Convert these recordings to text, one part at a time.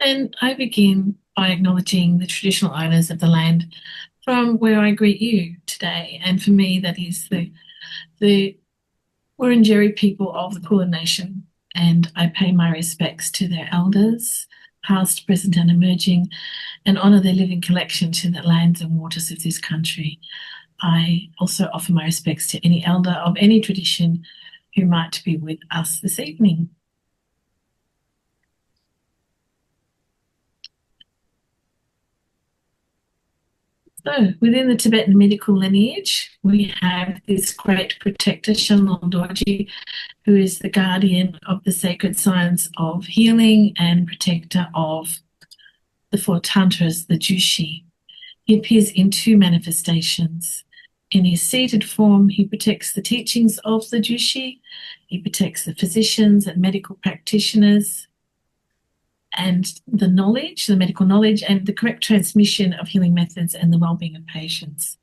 And I begin by acknowledging the traditional owners of the land from where I greet you today. And for me, that is the Wurundjeri people of the Kulin Nation. And I pay my respects to their elders, past, present, and emerging, and honour their living collection to the lands and waters of this country. I also offer my respects to any elder of any tradition who might be with us this evening. So, within the Tibetan medical lineage, we have this great protector, Shanglon Dorje, who is the guardian of the sacred science of healing and protector of the Four Tantras, the Gyud Shi. He appears in two manifestations. In his seated form, he protects the teachings of the Gyud Shi. He protects the physicians and medical practitioners and the knowledge, the medical knowledge, and the correct transmission of healing methods and the well-being of patients.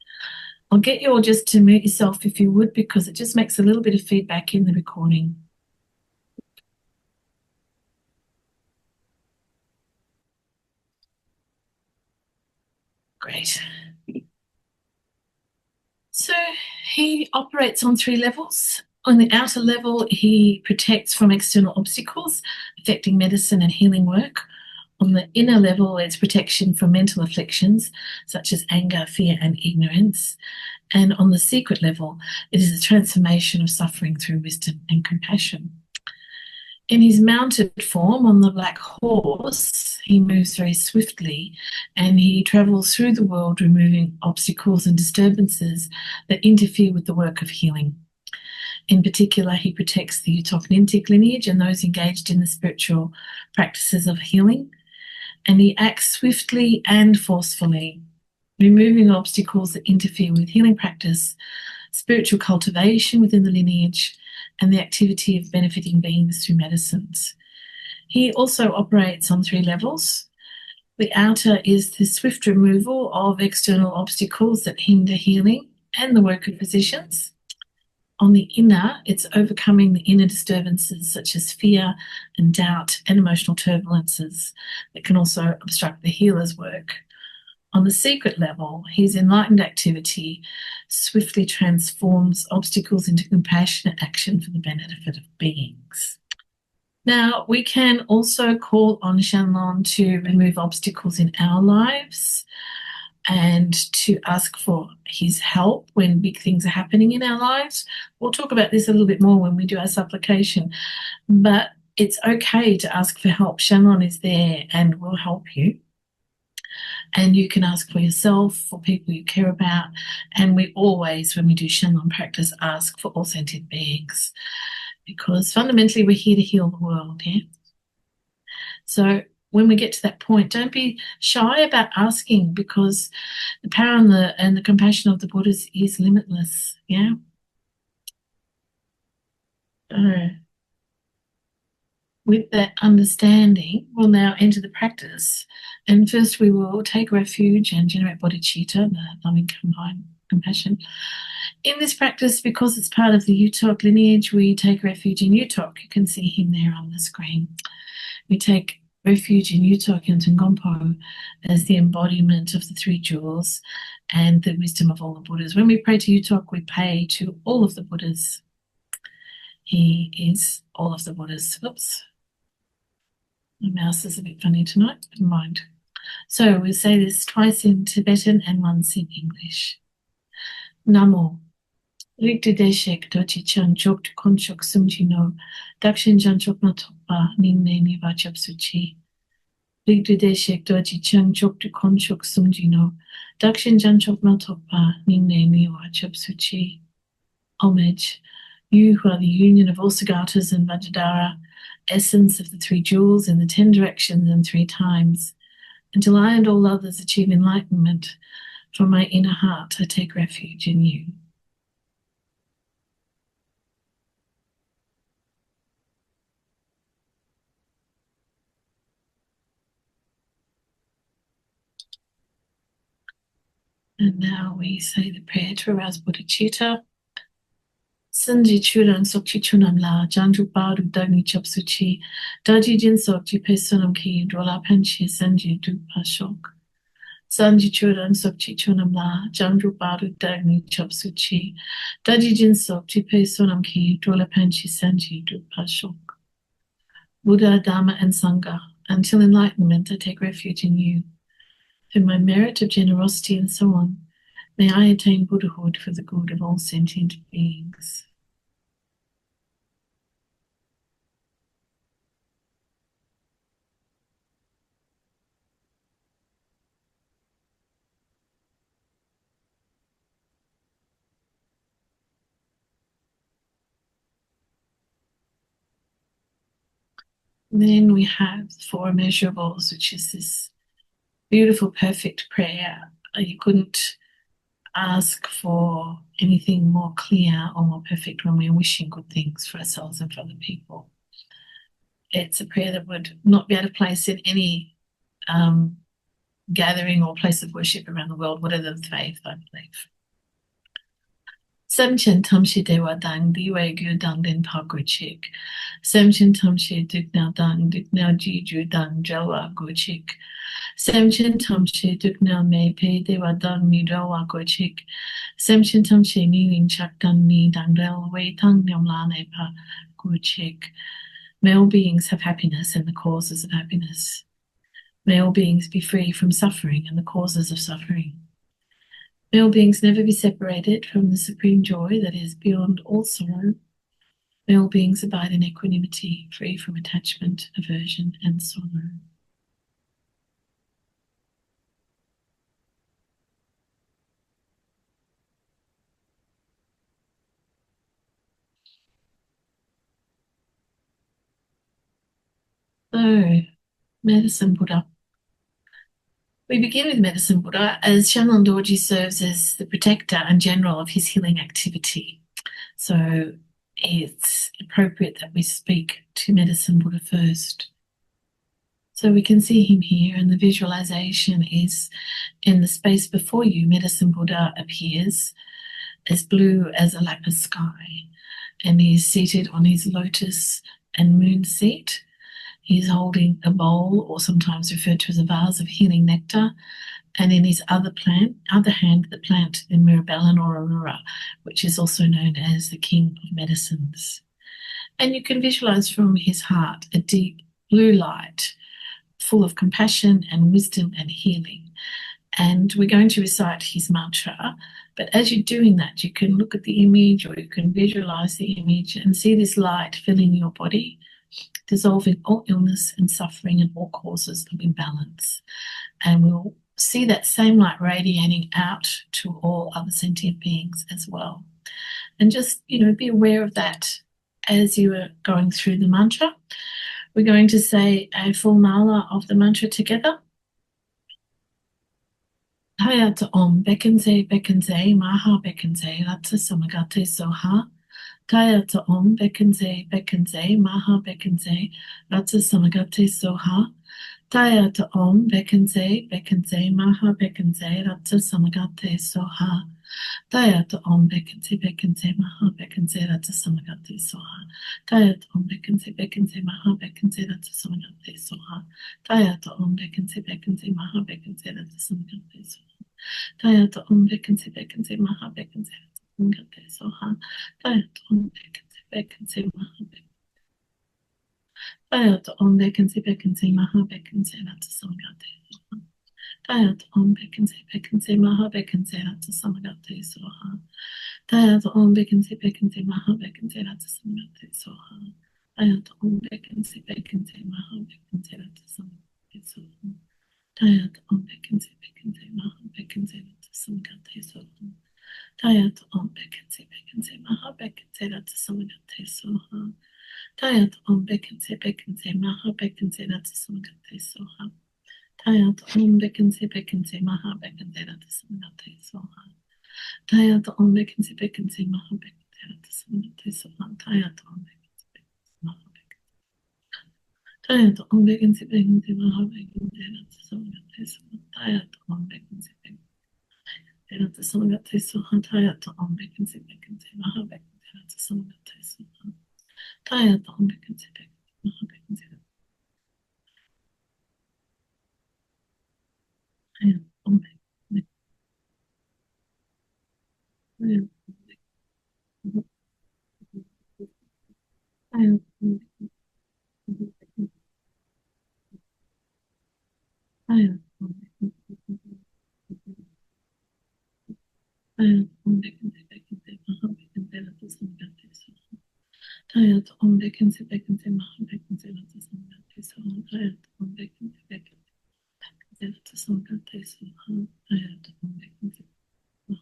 I'll get you all just to mute yourself if you would, because it just makes a little bit of feedback in the recording. Great. So he operates on three levels. On the outer level, he protects from external obstacles affecting medicine and healing work. On the inner level, it's protection from mental afflictions such as anger, fear, and ignorance. And on the secret level, it is a transformation of suffering through wisdom and compassion. In his mounted form on the black horse, he moves very swiftly and he travels through the world removing obstacles and disturbances that interfere with the work of healing. In particular, he protects the Yuthok Nyingthik lineage and those engaged in the spiritual practices of healing. And he acts swiftly and forcefully, removing obstacles that interfere with healing practice, spiritual cultivation within the lineage, and the activity of benefiting beings through medicines. He also operates on three levels. The outer is the swift removal of external obstacles that hinder healing and the work of physicians. On the inner, it's overcoming the inner disturbances such as fear and doubt and emotional turbulences that can also obstruct the healer's work. On the secret level, his enlightened activity swiftly transforms obstacles into compassionate action for the benefit of beings. Now, we can also call on Shanglon to remove obstacles in our lives and to ask for his help when big things are happening in our lives. We'll talk about this a little bit more when we do our supplication, but it's okay to ask for help. Shanglon is there and will help you. And you can ask for yourself, for people you care about. And we always, when we do Shanglon practice, ask for all sentient beings, because fundamentally we're here to heal the world, yeah? So when we get to that point, don't be shy about asking, because the power and the compassion of the Buddhas is limitless, yeah? With that understanding, we'll now enter the practice. And first we will take refuge and generate bodhicitta, the loving compassion. In this practice, because it's part of the Yuthok lineage, we take refuge in Yuthok. You can see him there on the screen. We take refuge in Yuthok and Tengompo as the embodiment of the three jewels and the wisdom of all the Buddhas. When we pray to Yuthok, we pray to all of the Buddhas. He is all of the Buddhas. Oops. My mouse is a bit funny tonight, never mind. So we say this twice in Tibetan and once in English. Namo. Rigdi deshek dochi chan chok konchok sumji no dakshin jan chok no tokpa ning ne ni vachap suchi. Rigdi deshek dochi chan chok konchok sumji no dakshin jan chok no tokpa ning ne ni vachap suchi. Homage. You who are the union of all Sagatas and Vajradhara, essence of the three jewels in the 10 directions and 3 times, until I and all others achieve enlightenment. From my inner heart, I take refuge in you. And now we say the prayer to arouse bodhicitta. Sanji churan sokchi chunam la, janju baru dagni chop suchi, daji jin sokchi pesunam ki, drola panchi sanji du pashok. Sanji churan sokchi chunam la, janju baru dagni chop suchi, daji jin sokchi pesunam ki, drola panchi sanji du pashok. Buddha, Dharma, and Sangha, until enlightenment, I take refuge in you. Through my merit of generosity and so on, may I attain Buddhahood for the good of all sentient beings. Then we have four immeasurables, which is this beautiful, perfect prayer. You couldn't ask for anything more clear or more perfect when we're wishing good things for ourselves and for other people. It's a prayer that would not be out of place in any gathering or place of worship around the world, whatever the faith, I believe. Samchen tamshi dewa dang diwe gyu dang din pagochik. Samchen tamshi duknao dang duknao jiju dang jawa gochik. Samchen tamshi duknao me pe dewa dang mi rawa gochik. Samchen tamshi ni ling chak dang ni dang rel wei tang nyam la ne pa gochik. May all beings have happiness and the causes of happiness. May all beings be free from suffering and the causes of suffering. May all beings never be separated from the supreme joy that is beyond all sorrow. May all beings abide in equanimity, free from attachment, aversion, and sorrow. So, Medicine Buddha. We begin with Medicine Buddha, as Shanglon Dorje serves as the protector and general of his healing activity. So it's appropriate that we speak to Medicine Buddha first. So we can see him here, and the visualization is in the space before you. Medicine Buddha appears as blue as a lapis sky, and he is seated on his lotus and moon seat. He's holding a bowl, or sometimes referred to as a vase of healing nectar, and in his other hand, the plant, the Mirabellin or Aurora, which is also known as the King of Medicines. And you can visualize from his heart a deep blue light, full of compassion and wisdom and healing. And we're going to recite his mantra, but as you're doing that, you can look at the image, or you can visualize the image and see this light filling your body, dissolving all illness and suffering and all causes of imbalance. And we'll see that same light radiating out to all other sentient beings as well. And just, be aware of that as you are going through the mantra. We're going to say a full mala of the mantra together. Hayata Om, Bekenze, Maha Bekenze, Ratsa Samagate Soha. Tayata Om, Bekenze, Maha Bekenze, Ratsa Samagate Soha. Tayata Om, Bekenze, Maha Bekenze, Ratsa Samagate Soha. Tayata Om, Bekenze, Maha Bekenze, Ratsa Samagate Soha. Tayata Om, Bekenze, Maha Bekenze, Ratsa Samagate Soha. Tayata Om, Bekenze, Maha Bekenze, Ratsa Samagate Soha. Tayata Om, Bekenze, Maha Bekenze, Ratsa Soha. Tayata Om, Bekenze, Maha Bekenze. Tayata Om, Bekenze, Maha Bekenze, Ratsa Samagate Soha. Tayata Om, Bekenze, Maha Bekenze, Ratsa Samagate Soha. Tayata Om, Bekenze, Maha Bekenze, Ratsa Samagate Soha. Tayata Om, Bekenze, Maha Bekenze, Ratsa Samagate Soha. Tayata Om, Bekenze, Maha Bekenze, Ratsa Samagate Soha. Tayata Om, Bekenze, Maha Bekenze, Ratsa Samagate Soha. Tayata Om, Bekenze, Maha Bekenze, Ratsa Samagate Soha. Tayata Om, Bekenze, Maha Bekenze, Ratsa Samagate Soha. Tayata Om, Bekenze, Maha Bekenze, Ratsa Samagate Soha. Tayata Om, Bekenze, Maha Bekenze. Tayata Om, Bekenze, Maha Bekenze, Ratsa Samagate Soha. Tayata Om, Bekenze, Ratsa Samagate Soha. Tayata Om, Bekenze, Maha Bekenze, Ratsa to someone else. Tired on beckons it back. Beckons it. Tired on beckons. Tired on beckons. Tired on beckons. Tired on beckons it beckons it. Beckons it to someone else. Tired on beckons it beckons it. Beckons it to someone else. Tired on beckons it beckons it to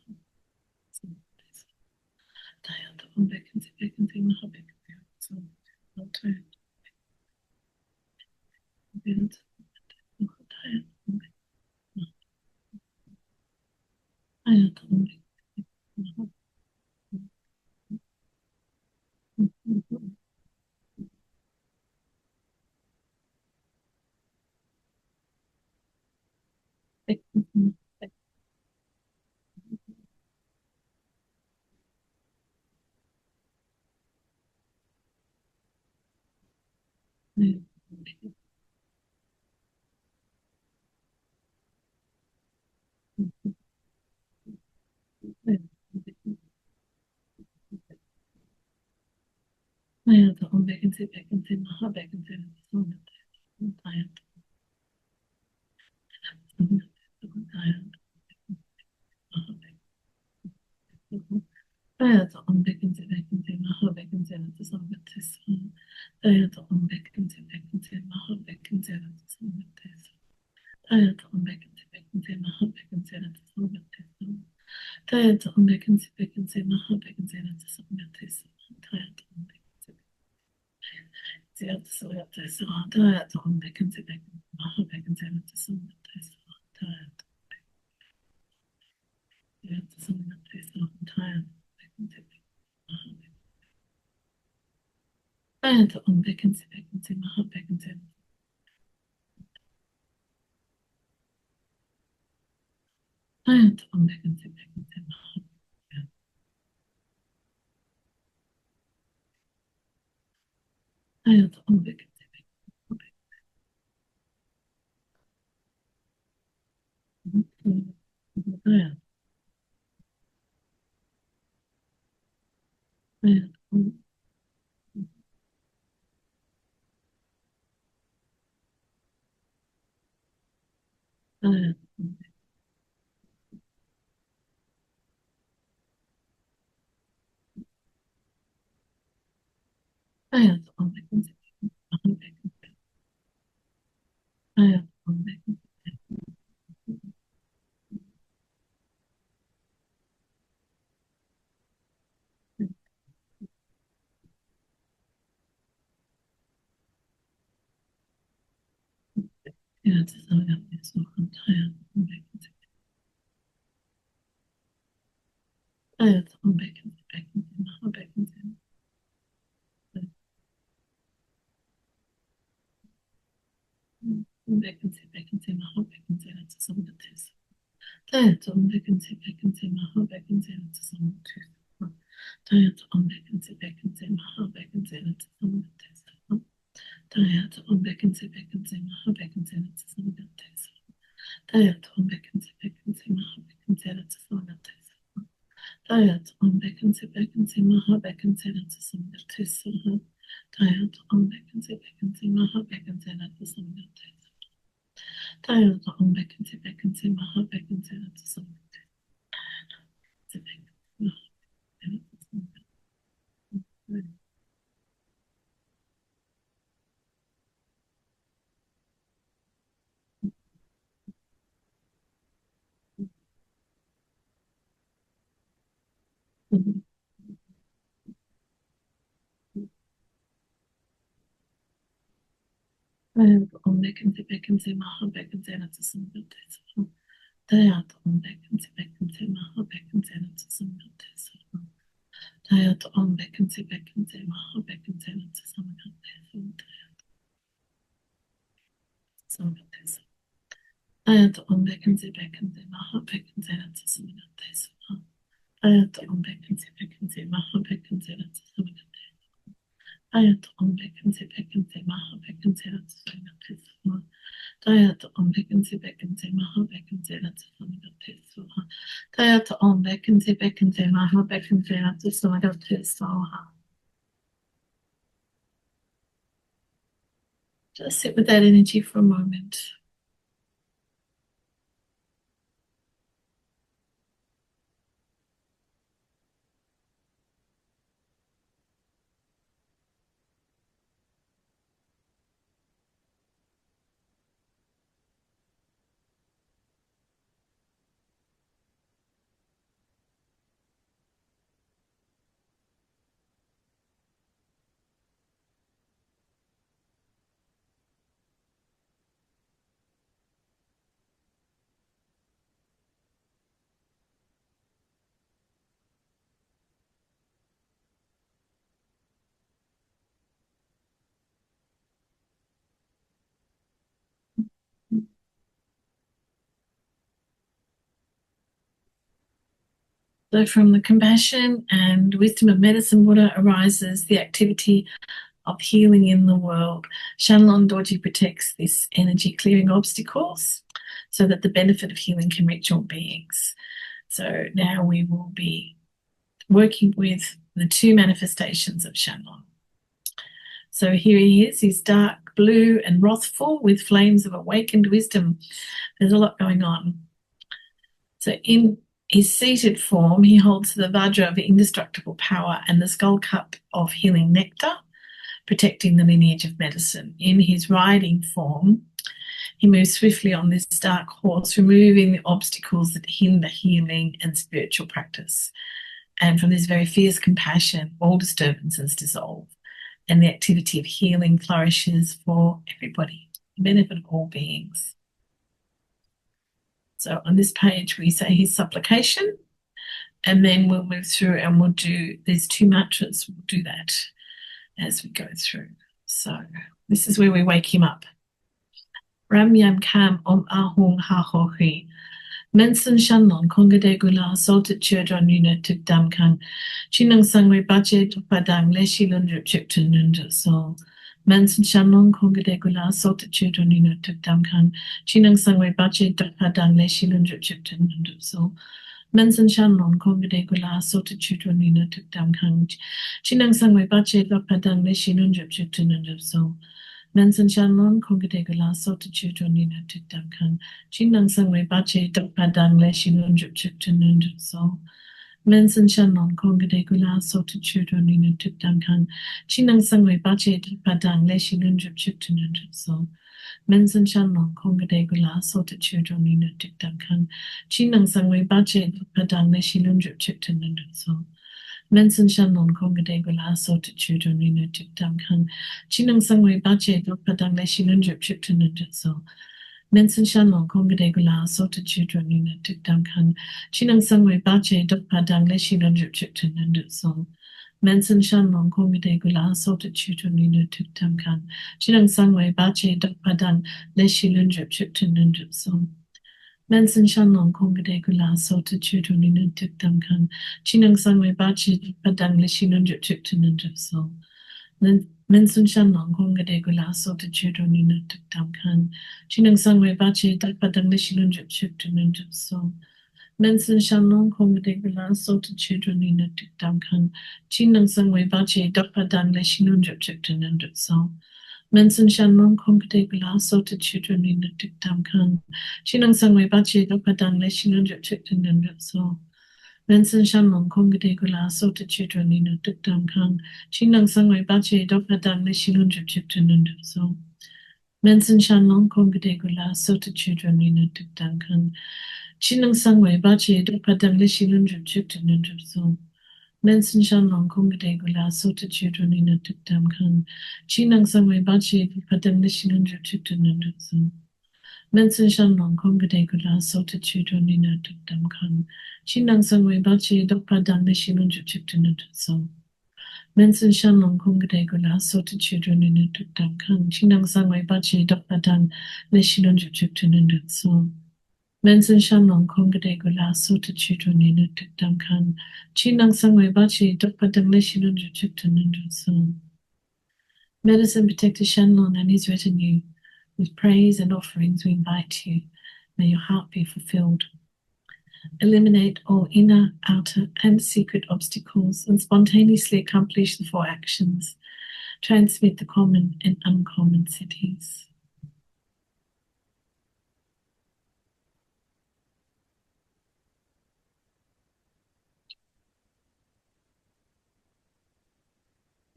someone else. Tired on beckons it. Tired on beckons it beckons it. Beckons it. So tired. Tired. Tired on beckons. Tired on beckons it beckons it. Beckons it. Tired. Tired on beckons it beckons it. Beckons it to someone else. Tired on beckons it beckons it. Beckons it to someone else. Tired on beckons it beckons it. Beckons it to someone else. Tired on beckons it beckons it. Beckons it to someone else. Tired on beckons it. Tired so tired on beckons it beckons it. Beckons it to someone else. Tired. Tired to someone else. Tired. Beckons it. Tired on beckons it beckons it. Beckons it. Tired on beckons it beckons it. Tired on beckons it beckons it. Tired. Tired on. Tired on. Tired on beckons it beckons it. Tired on beckons it. Tired to someone else. Tired on beckons it. Tired on beckons it beckons it. Beckons it. Beckons it beckons it. Beckons it to someone else. Tired on beckons it beckons it. Beckons it to someone else. Tired on beckons it beckons it. Beckons it to someone else. Tired on beckons it beckons it. Beckons it to someone else. Tired on beckons it beckons it. Beckons it to someone else. Tired on beckons it beckons it. Beckons it to someone else. Tired on beckons it beckons it. Beckons it to someone else. Tired on beckons it beckons it. Beckons it to someone else. Tired on beckons it beckons it. Beckons it to someone else. Tired on beckons it beckons it. Beckons it to someone else. Tired on beckons it beckons it. Beckons it to someone else. Someone else. Tired on beckons it beckons it. Beckons it to someone else. Tired on beckons it beckons it. Beckons it to Tayata on Bekense, Maha Bekense, Atusamadote Swaha. Just sit with that energy for a moment. So from the compassion and wisdom of medicine Buddha arises the activity of healing in the world. Shanglon Dorje protects this energy, clearing obstacles so that the benefit of healing can reach all beings. So now we will be working with the two manifestations of Shanglon. So here he is. He's dark blue and wrathful with flames of awakened wisdom. There's a lot going on. So in his seated form, he holds the Vajra of indestructible power and the skull cup of healing nectar, protecting the lineage of medicine. In his riding form, he moves swiftly on this dark horse, removing the obstacles that hinder healing and spiritual practice. And from this very fierce compassion, all disturbances dissolve, and the activity of healing flourishes for everybody, the benefit of all beings. So on this page, we say his supplication, and then we'll move through and we'll do these two mantras. We'll do that as we go through. So this is where we wake him up. Ram Yam Kam Om Ahung Ha Ho Hui. Mensen Shannon Kongade Gula Salted Children Nuna Tuk Dam Kan. Chinang Sangwe Bache Padang Leshi Lundrup Chipton Nunda Sol. Mensen Shannon Kongade Gula Salted Children Nuna Tuk Dam Kan. Chinang Sangwe Bache Padang Leshi Lundrup Chipton Nunda Sol. Mensen Shannon Kongade Gula Salted Children Nuna Tuk Dam Kan. Chinang Sangwe Bache Padang Leshi Lundrup Chipton Nunda Sol. Mensen Shanlon Kongade Gula Salted Children Nina Tuk Dam Kan. Chinang Sangwe Bache Padang Leshi Lundrup Chipton Nunda Sol. Mensen Shanlon Kongade Gula Salted Children Nina Tuk Dam Kan. Chinang Sangwe Bache Padang Leshi Lundrup Chipton Nunda Sol. Mensen Shanlon Kongade Gula Salted Children Nina Tuk Dam Kan. Chinang Sangwe Bache Padang Leshi Lundrup Chipton Nunda Sol. Mensen Shanlon Kongade Gula Salted Children Nina Tuk Dam Kan. Chinang Sangwe Bache Padang Leshi Lundrup Chipton Nunda Sol. Mensen Shanlon Kongade Gula Salted Children Nina Tuk Dam Kan. Chinang Sangwe Bache Padang Leshi Lundrup Chipton Nunda Sol. Mensen Shanlon Kongade Gula Salted Children Nina Tuk Dam Kan. Chinang Sangwe Bache Padang Leshi Lundrup Chipton Nunda Sol. Mensen Shanlon Kongade Gula Salted Children Nina Tuk Dam Kan. Chinang Sangwe Bache Padang Leshi Lundrup Chipton Nunda Sol. Mensen Shanlon Kongade Gula Salted Children Nina Tuk Dam Kan. Chinang Sangwe Bache Padang Leshi Lundrup Chipton Nunda Sol. Mensen Shanlon Kongade Gula Salted Children Nina Tuk Dam Kan. Chinang Sangwe Bache Padang Leshi Lundrup Chipton Nunda Sol. Mensen Shanlon Kongade Gula Salted Children Nina Tuk Dam Kan. Chinang Sangwe Bache Padang Leshi Lundrup Chipton Nunda Sol. Mensen Shanlon Kongade Gula Salted Children Nina Tuk Dam Kan. Chinang Sangwe Bache Padang Leshi Lundrup Chipton Nunda Sol. Mensen Shanlon Kongade Gula Salted Children Nina Tuk Dam Kan. Chinang Sangwe Bache Padang Leshi Lundrup Chipton Nunda Sol. Mensen Shanlon Kongade Gula Salted Children Nina Tuk Dam Kan. Chinang Sangwe Bache Padang Leshi Lundrup Chipton Nunda Sol. Mensen Shanlon Kongade Gula Salted Children Nina Tuk Dam Kan. Chinang Sangwe Bache Padang Leshi Lundrup Chipton Nunda Sol. Mensen Shanlon Kongade Gula Salted Children Nina Tuk Dam Kan. Chinang Sangwe Bache Padang Leshi Lundrup Chipton Nunda Sol. Mensen Shanlon Kongade Gula Salted Children Nina Tuk Dam Kan. Chinang Sangwe Bache Padang Leshi Lundrup Chipton Nunda Sol. Medicine Protector Shanlon and his retinue, with praise and offerings we invite you May your heart be fulfilled. Eliminate all inner, outer, and secret obstacles and spontaneously accomplish the 4 actions. Transmit the common and uncommon cities.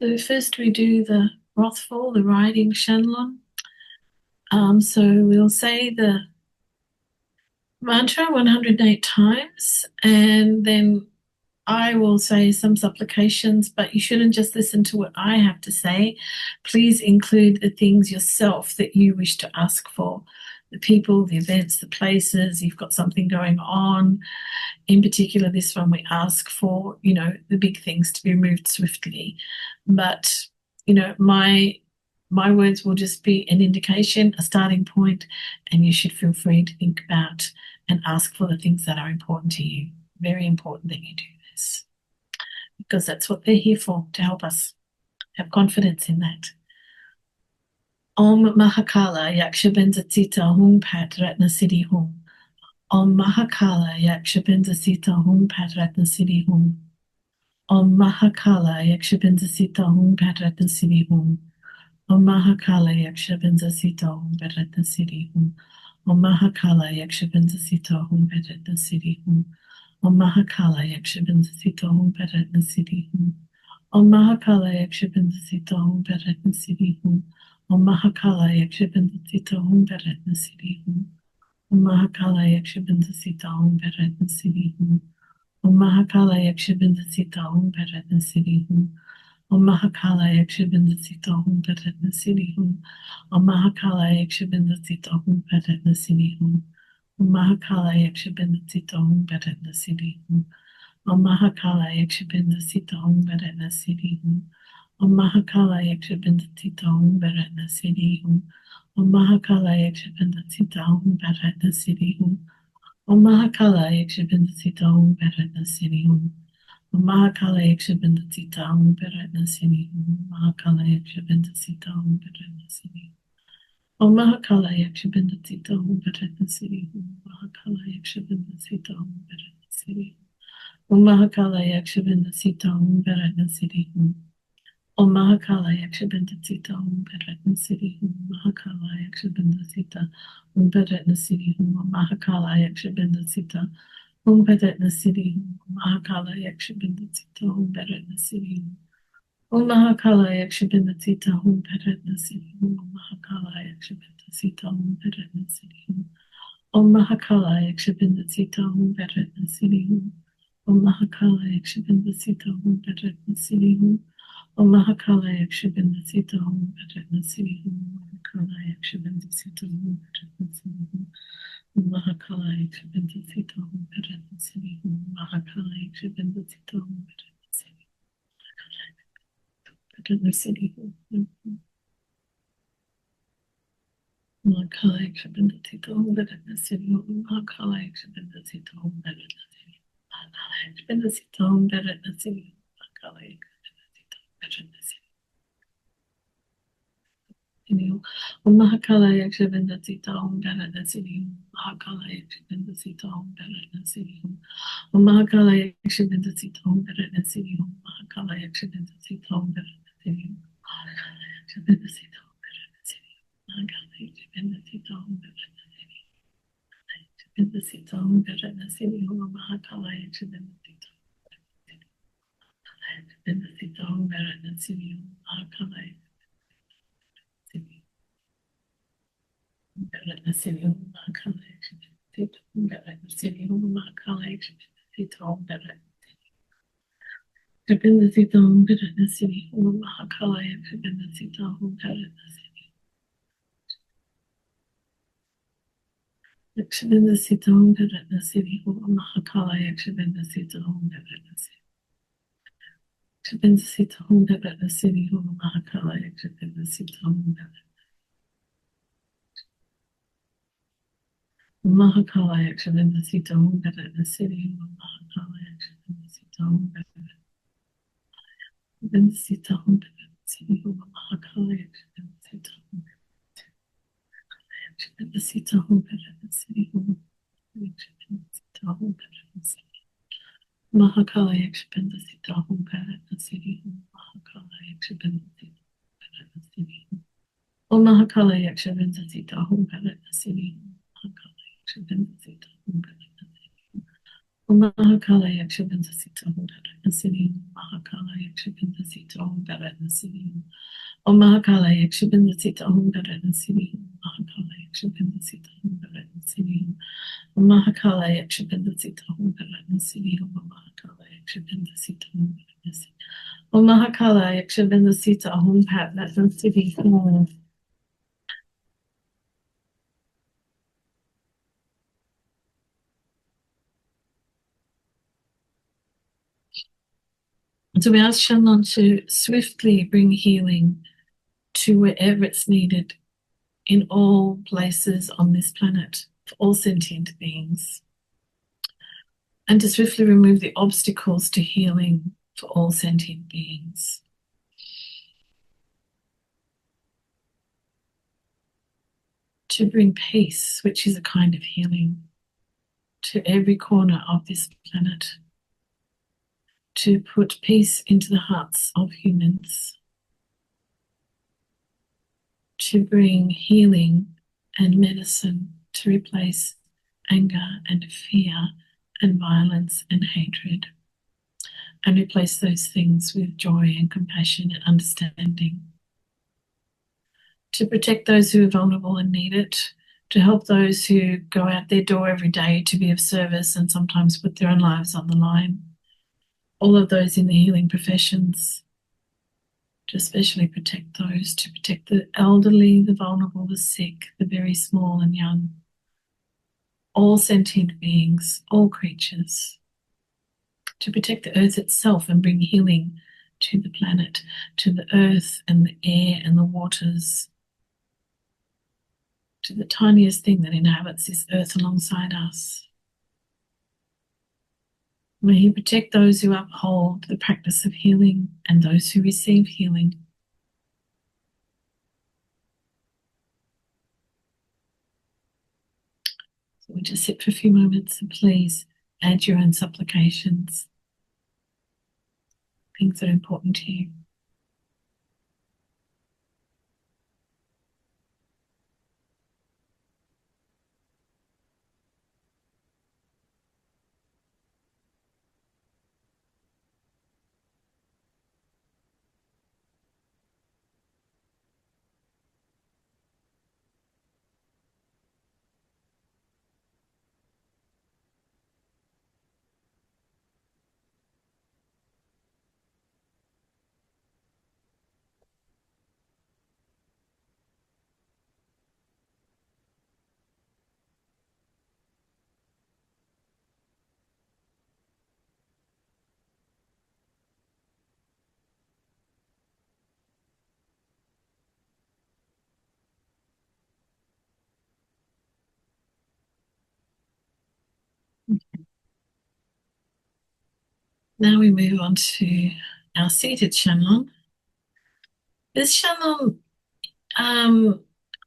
So first we do the wrathful, the riding Shanglon. So we'll say the mantra 108 times, and then I will say some supplications, but you shouldn't just listen to what I have to say. Please include the things yourself that you wish to ask for. The people, the events, the places, you've got something going on. In particular, this one we ask for, the big things to be moved swiftly. But, my words will just be an indication, a starting point, and you should feel free to think about and ask for the things that are important to you. Very important that you do this, because that's what they're here for, to help us have confidence in that. Om Mahakala Yakshabenza Sita Hum Pat Ratna Siddhi Hum. Om Mahakala Yakshabenza Sita Hum Pat Ratna Siddhi Hum. Om Mahakala Yakshabenza Sita Hum Pat Ratna Siddhi Hum. Om Mahakala Yakshabenza Sita Hum Pat Ratna Siddhi Hum. Om Mahakala Yakshabenza Sita Hum Pat Ratna Siddhi Hum. Om Mahakala Yakshabenza Sita Hum Pat Ratna Siddhi Hum. Om Mahakala Yakshabenza Sita Hum Pat Ratna Siddhi Hum. Om Mahakala Yakshabenza Sita Hum Pat Ratna Siddhi Hum. Om Mahakala Yakshabenza Sita Hum Pat Ratna Siddhi Hum. Om Mahakala Yakshabenza Sita Hum Pat Ratna Siddhi Hum. Om Mahakala Yakshabenza Sita Hum Pat Ratna Siddhi Hum. Om Mahakala Yakshabenza Sita Hum Pat Ratna Siddhi Hum. Om Mahakala Yakshabenza Sita Hum Pat Ratna Siddhi Hum. Om Mahakala Yakshabenza Sita Hum Pat Ratna Siddhi Hum. Om Mahakala Yakshabenza Sita Hum Pat Ratna Siddhi Hum. Om Mahakala Yakshabenza Sita Hum Pat Ratna Siddhi Hum. Om Mahakala Yakshabenza Sita Hum Pat Ratna Siddhi Hum. Om Mahakala Yakshabenza Sita Hum Pat Ratna Siddhi Hum. Mahakala Yakshabenza Sita Hum Pat Ratna Siddhi Hum. Om Mahakala Yakshabenza Sita Hum Pat Ratna Siddhi Hum. Mahakala Yakshabenza Sita Hum Pat Ratna Siddhi Hum. Om Mahakala Yakshabenza Sita Hum Pat Ratna Siddhi Hum. Om Mahakala Yakshabenza Sita Hum Pat Ratna Siddhi Hum. Mahakala Yakshabenza Sita Hum Pat Ratna Siddhi Hum. Mahakala Yakshabenza Sita Hum Pat Ratna Siddhi Hum. Mahakala Yakshabenza Sita Hum Pat Ratna Siddhi Hum. Om Mahakala Yakshabenza Sita Hum Pat Ratna Siddhi Hum. Mahakala Yakshabenza Sita Hum Pat Ratna Siddhi Hum. Om Mahakala Yakshabenza Sita Hum Pat Ratna Siddhi Hum. Om Mahakala Yakshabenza Sita Hum Pat Ratna Siddhi Hum. Om Mahakala Yakshabenza Sita Hum Pat Ratna Siddhi Hum. Mahakala Yakshabenza Sita Hum Pat Ratna Siddhi Hum. Om Mahakala Yakshabenza Sita Hum Pat Ratna Siddhi Hum. Mahakala Yakshabenza Sita Hum Pat Ratna Siddhi Hum. Pat Ratna Siddhi Hum. Mahakala Yakshabenza Sita Hum Pat Ratna Siddhi Hum. Mahakala Yakshabenza Sita Hum Pat Ratna Siddhi Hum. Mahakala Yakshabenza Sita Hum Pat Ratna Siddhi Hum. Mahakala Yakshabenza Sita Hum Pat Ratna Siddhi Hum. Om Mahakala Yakshabenza Sita Hum Pat Ratna Siddhi Hum. Mahakala Yakshabenza Sita Hum Pat Ratna Siddhi Hum. Om Mahakala Yakshabenza Sita Hum Pat Ratna Siddhi Hum. Mahakala Yakshabenza Sita Hum Pat Ratna Siddhi Hum. Mahakala Yakshabenza Sita Hum Pat Ratna Siddhi Hum. Mahakala Yakshabenza Sita Hum Pat Ratna Siddhi Hum. Yakshabenza Sita Hum Pat Ratna Siddhi Hum. Mahakala Yakshabenza Sita Hum Pat Ratna Siddhi Hum. Yakshabenza Sita Hum Pat Ratna Siddhi Hum. Mahakala Yakshabenza Sita Hum Mahakala Yakshabenza Sita Hum Mahakala Yakshabenza Sita Hum Yakshabenza Sita Hum Pat Ratna Siddhi Hum. Mahakala Yakshabenza Sita Hum Pat Ratna Siddhi Hum. Yakshabenza Sita Hum Pat Ratna Siddhi Hum. Mahakala Yakshabenza Sita Hum Pat Ratna Siddhi Hum. Yakshabenza Sita Hum Pat Ratna Siddhi Hum. Mahakala Yakshabenza Sita Hum Pat Ratna Mahakala Yakshabenza Sita Hum Pat Ratna Siddhi Hum. Mahakala Yakshabenza Sita Hum Pat Ratna Sita Hum Pat Ratna Siddhi Hum. Mahakala Yakshabenza Sita Hum Yakshabenza Sita Hum Pat Ratna Mahakala Yakshapenda Sita Hum Bharat Nasiri Mahakala Yakshapenda Sita Bharat Nasiri Om Mahakala Yakshapenda Sita Hum Bharat Nasiri Mahakala Yakshapenda Sita Hum Bharat Nasiri Om Mahakala Yakshapenda Sita Hum Bharat Nasiri Mahakala Yakshapenda Sita Hum Bharat Nasiri Om Mahakala Yakshapenda Sita Hum Bharat Nasiri Mahakala Yakshapenda Sita Hum Bharat Nasiri Om Mahakala Yakshapenda Sita Hum Bharat Nasiri Om Mahakala Yakshapenda Sita Hum Bharat Nasiri Om Mahakala Yakshapenda Sita Hum Bharat Nasiri. So we ask Shanglon to swiftly bring healing to wherever it's needed in all places on this planet for all sentient beings, and to swiftly remove the obstacles to healing for all sentient beings. To bring peace, which is a kind of healing, to every corner of this planet. To put peace into the hearts of humans. To bring healing and medicine to replace anger and fear and violence and hatred, and replace those things with joy and compassion and understanding. To protect those who are vulnerable and need it, to help those who go out their door every day to be of service and sometimes put their own lives on the line. All of those in the healing professions, to especially protect those, to protect the elderly, the vulnerable, the sick, the very small and young, all sentient beings, all creatures, to protect the earth itself and bring healing to the planet, to the earth and the air and the waters, to the tiniest thing that inhabits this earth alongside us. May He protect those who uphold the practice of healing and those who receive healing. So we'll just sit for a few moments and please add your own supplications, things that are important to you. Now we move on to our seated Shanglon. This Shanglon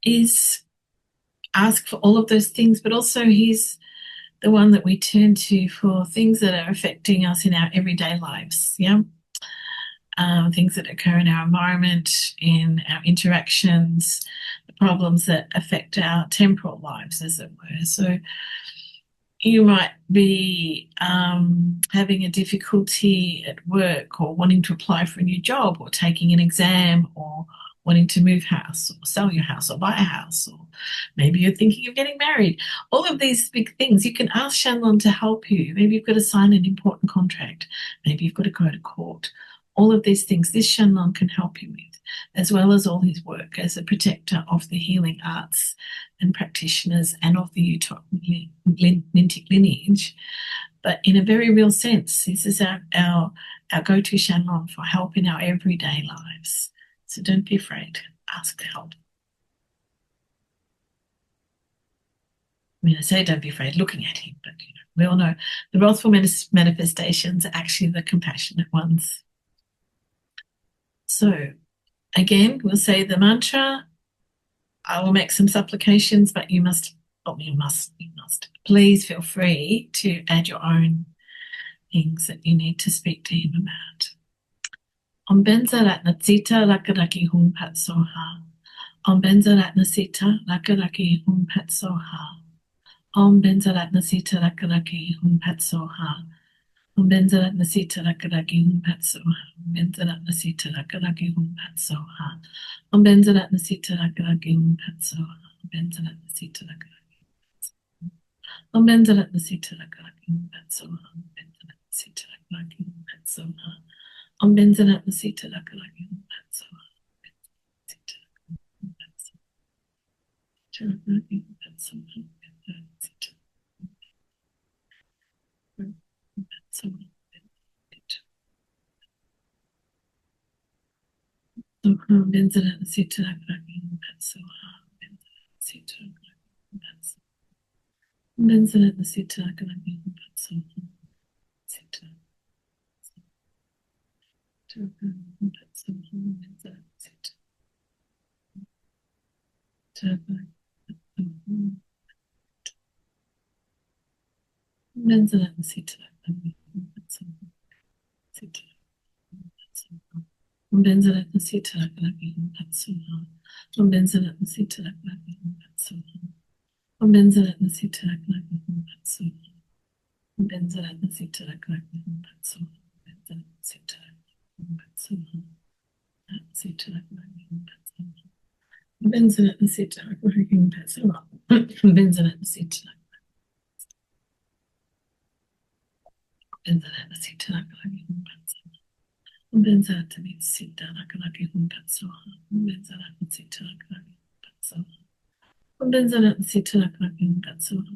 is asked for all of those things, but also he's the one that we turn to for things that are affecting us in our everyday lives, things that occur in our environment, in our interactions, the problems that affect our temporal lives, as it were. So you might be having a difficulty at work, or wanting to apply for a new job, or taking an exam, or wanting to move house, or sell your house, or buy a house, or maybe you're thinking of getting married. All of these big things, you can ask Shanglon to help you. Maybe you've got to sign an important contract. Maybe you've got to go to court. All of these things, this Shanglon can help you with, as well as all his work as a protector of the healing arts and practitioners and of the Yuthok Nyingthik lineage. But in a very real sense, this is our go-to Shanglon for help in our everyday lives. So don't be afraid, ask for help. I mean, I say don't be afraid looking at him, but we all know the wrathful manifestations are actually the compassionate ones. So again, we'll say the mantra. I will make some supplications, but you must you must. Please feel free to add your own things that you need to speak to him about. Om Benzaratna Sita Rakaraki Hum Pat Soha. Om Benzaratna Sita Rakaraki Hum Pat Soha. Om Benzaratna Sita Rakaraki Hum Pat Soha. Om Benzaratna Sita Rakaraki Hum Pat Soha. Om Benzaratna Sita Rakaraki Hum Pat Soha. Om Benzaratna Sita Rakaraki Hum Pat Soha. Om Benzaratna Sita Rakaraki. Om Benzaratna Sita Rakaraki Hum Pat Soha. Om Benzaratna Sita Rakaraki Hum Pat Soha. Om Benzaratna Sita Rakaraki Hum Pat Soha. Benzarat Sita Rakaraki Patsuha. Om Benzarat Sita Rakaraki Patsuha. Om Benzarat Sita Rakaraki Patsuha. Om Benzarat Sita Rakaraki Patsuha. Benzarat Sita Rakaraki Patsuha. Sita Rakaraki Patsuha. Benzarat Sita Rakaraki Patsuha. Benzarat Sita Benzarat Sita Rakaraki Patsuha. Benzarat Sita Rakaraki Patsuha. Benzarat Sita Rakaraki Patsuha. Benzarat Sita Rakaraki Patsuha. Benzarat Sita Rakaraki Patsuha.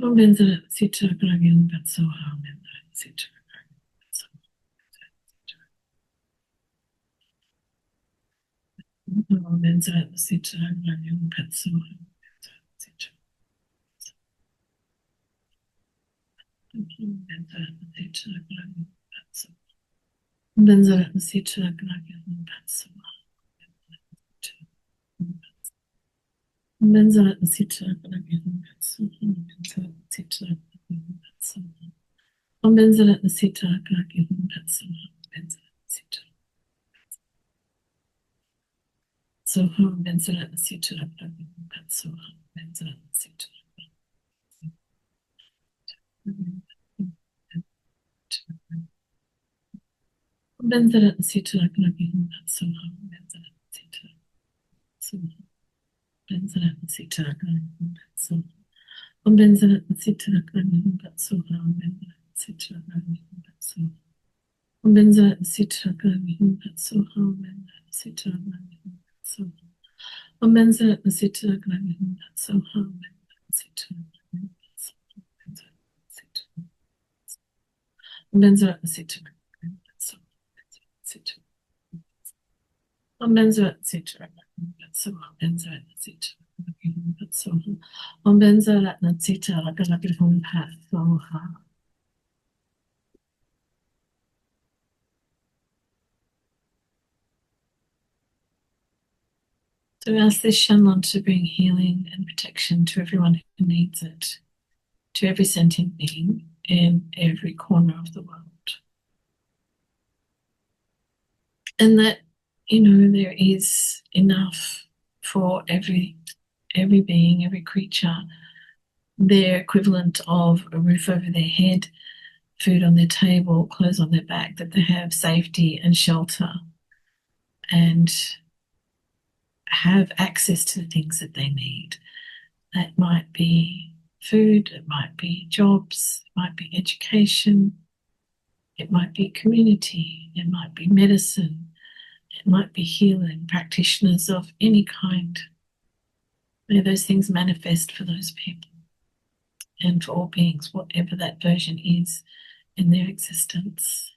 Benzarat Sita Rakaraki Patsuha. Benzarat Sita Rakaraki Patsuha. Benzarat Sita Rakaraki Patsuha. Benzarat Sita Rakaraki Patsuha. Benzarat Sita Rakaraki Patsuha. Benzarat Sita Rakaraki Patsuha. Om Benzarat Sita Rakaraki Patsuha. Benzarat Sita. So Om Benzarat Sita Rakaraki Patsuha. Benzarat Sita. Benzarat Sita Rakaraki Patsuha. Benzarat Sita. Benzarat Sita Rakaraki Patsuha. Om Benzarat Sita Rakaraki Patsuha. Om Benzarat Sita Rakaraki Patsuha. Om Benzarat Sita Rakaraki Patsuha. Om Benzarat Sita Rakaraki Patsuha. Om Benzarat Sita Rakaraki Patsuha. Om Benzarat Sita Rakaraki Patsuha. Om Benzarat Sita Rakaraki Patsuha. Om Benzarat Sita Rakaraki Patsuha. Om Benzarat Sita Rakaraki Patsuha. Om Benzarat Sita Rakaraki Patsuha. So we ask this Shanglon to bring healing and protection to everyone who needs it, to every sentient being in every corner of the world. And that, there is enough for every being, every creature, their equivalent of a roof over their head, food on their table, clothes on their back, that they have safety and shelter and have access to the things that they need. That might be food, it might be jobs, it might be education, it might be community, it might be medicine, it might be healing, practitioners of any kind. May those things manifest for those people and for all beings, whatever that version is in their existence.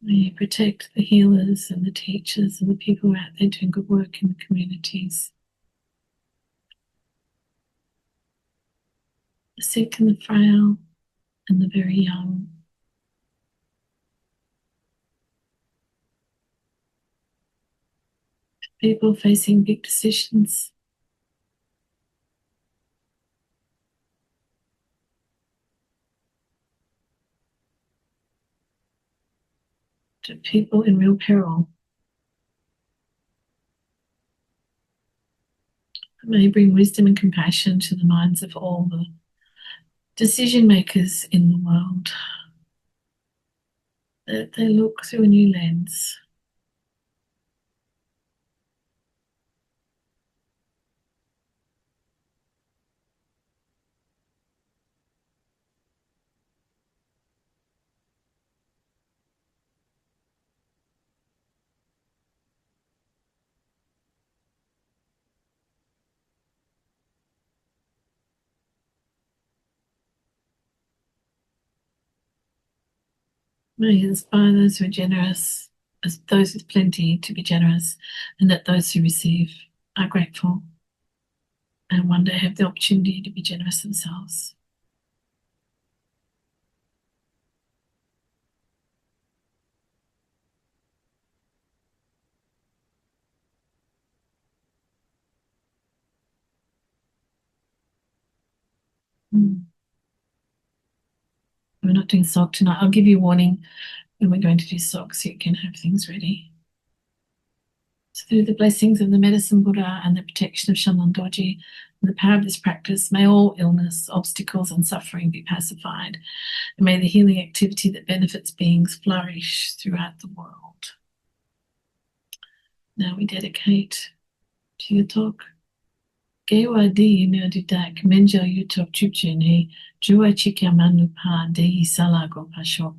May you protect the healers and the teachers and the people who are out there doing good work in the communities. The sick and the frail, and the very young. People facing big decisions. To people in real peril. It may bring wisdom and compassion to the minds of all the decision makers in the world. That they look through a new lens. May inspire those who are generous, as those with plenty to be generous, and that those who receive are grateful and one day have the opportunity to be generous themselves. We're not doing SOG tonight. I'll give you a warning when we're going to do SOG so you can have things ready. So through the blessings of the Medicine Buddha and the protection of Shanglon Dorje and the power of this practice, may all illness, obstacles and suffering be pacified, and may the healing activity that benefits beings flourish throughout the world. Now we dedicate to Yuthok. Gewa di nerdidak menja Yuthok chupjene, jua chika manupa dehi salago pashok.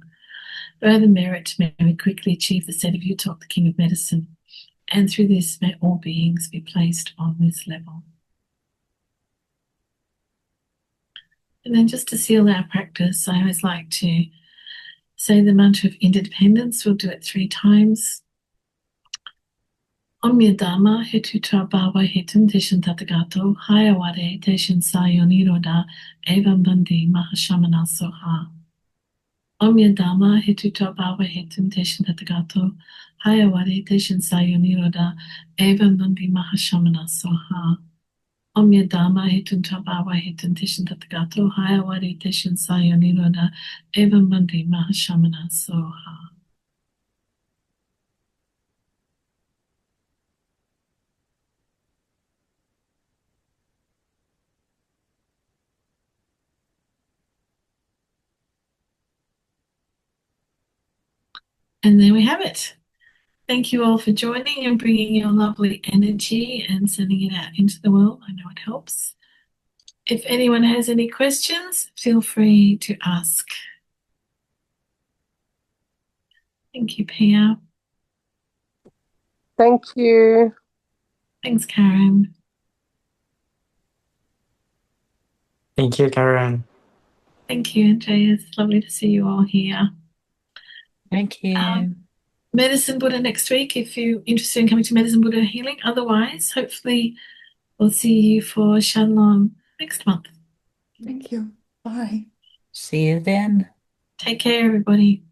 By the merit, may we quickly achieve the set of Yuthok, the King of Medicine, and through this may all beings be placed on this level. And then just to seal our practice, I always like to say the mantra of interdependence. We'll do it 3 times. Omya Dhamma hetu trabawa hetum teshin tatagato hayaware teshin sayoniroda evam bandi mahashamana soha. Omya Dhamma hetu trabawa hetum teshin tatagato hayaware teshin sayoniroda evam bandi mahashamana soha. Omya Dhamma hetu trabawa hetum teshin tatagato hayaware teshin sayoniroda evam bandi mahashamana soha. And there we have it. Thank you all for joining and bringing your lovely energy and sending it out into the world. I know it helps. If anyone has any questions, feel free to ask. Thank you, Pia. Thank you. Thanks, Karen. Thank you, Karen. Thank you, Andrea. It's lovely to see you all here. Thank you. Medicine Buddha next week if you're interested in coming to Medicine Buddha Healing. Otherwise, hopefully we'll see you for Shanglon next month. Thank you. Bye. See you then. Take care, everybody.